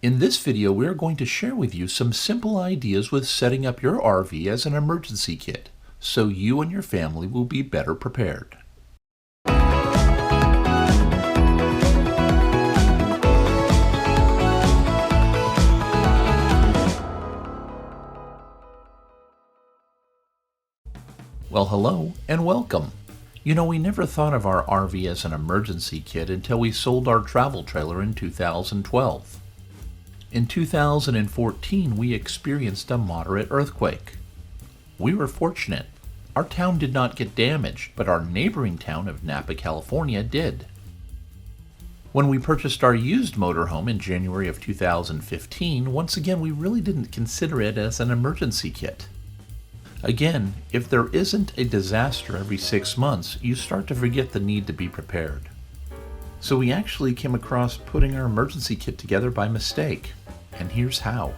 In this video, we are going to share with you some simple ideas with setting up your RV as an emergency kit, so you and your family will be better prepared. Well, hello and welcome. We never thought of our RV as an emergency kit until we sold our travel trailer in 2012. In 2014, we experienced a moderate earthquake. We were fortunate. Our town did not get damaged, but our neighboring town of Napa, California did. When we purchased our used motorhome in January of 2015, once again, we really didn't consider it as an emergency kit. Again, if there isn't a disaster every 6 months, you start to forget the need to be prepared. So we actually came across putting our emergency kit together by mistake, and here's how.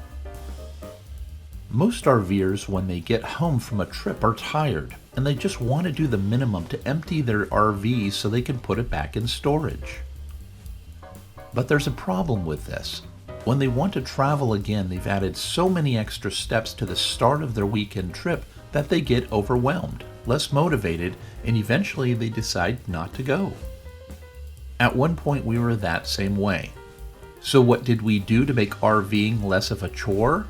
Most RVers, when they get home from a trip, are tired, and they just want to do the minimum to empty their RV so they can put it back in storage. But there's a problem with this. When they want to travel again, they've added so many extra steps to the start of their weekend trip that they get overwhelmed, less motivated, and eventually they decide not to go. At one point we were that same way. So what did we do to make RVing less of a chore?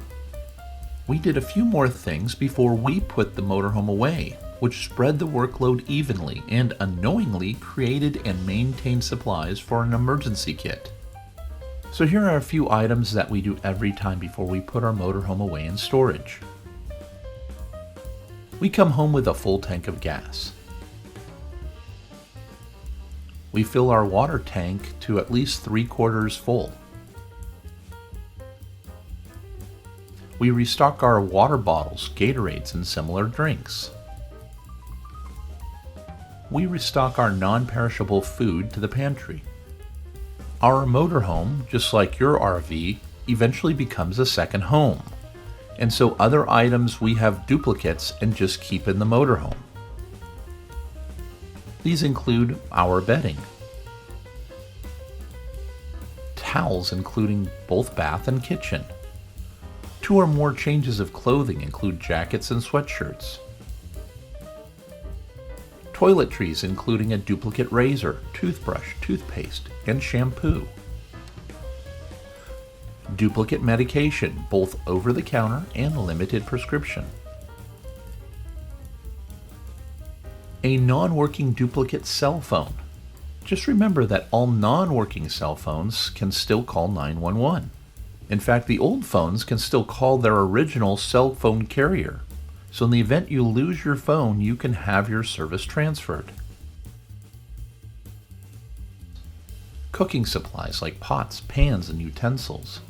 We did a few more things before we put the motorhome away, which spread the workload evenly and unknowingly created and maintained supplies for an emergency kit. So here are a few items that we do every time before we put our motorhome away in storage. We come home with a full tank of gas. We fill our water tank to at least 3/4 full. We restock our water bottles, Gatorades, and similar drinks. We restock our non-perishable food to the pantry. Our motorhome, just like your RV, eventually becomes a second home. And so other items we have duplicates and just keep in the motorhome. These include our bedding, towels including both bath and kitchen. 2 or more changes of clothing include jackets and sweatshirts. Toiletries including a duplicate razor, toothbrush, toothpaste, and shampoo. Duplicate medication, both over-the-counter and limited prescription. A non-working duplicate cell phone. Just remember that all non-working cell phones can still call 911. In fact, the old phones can still call their original cell phone carrier. So in the event you lose your phone, you can have your service transferred. Cooking supplies like pots, pans, and utensils.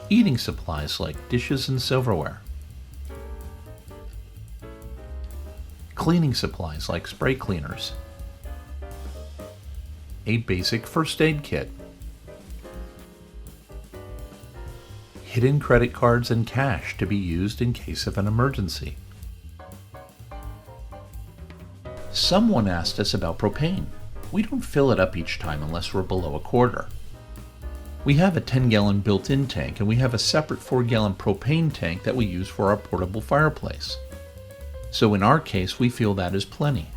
Eating supplies like dishes and silverware. Cleaning supplies like spray cleaners. A basic first aid kit. Hidden credit cards and cash to be used in case of an emergency. Someone asked us about propane. We don't fill it up each time unless we're below 1/4. We have a 10-gallon built-in tank, and we have a separate 4-gallon propane tank that we use for our portable fireplace. So in our case, we feel that is plenty.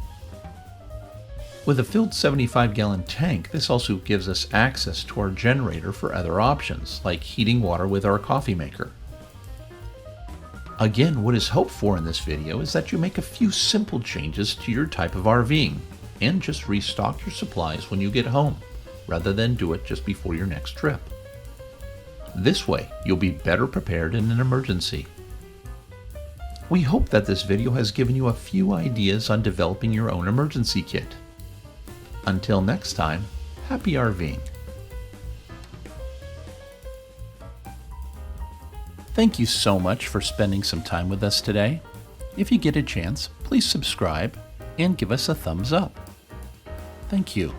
With a filled 75-gallon tank, this also gives us access to our generator for other options, like heating water with our coffee maker. Again, what is hoped for in this video is that you make a few simple changes to your type of RVing, and just restock your supplies when you get home, rather than do it just before your next trip. This way, you'll be better prepared in an emergency. We hope that this video has given you a few ideas on developing your own emergency kit. Until next time, happy RVing. Thank you so much for spending some time with us today. If you get a chance, please subscribe and give us a thumbs up. Thank you.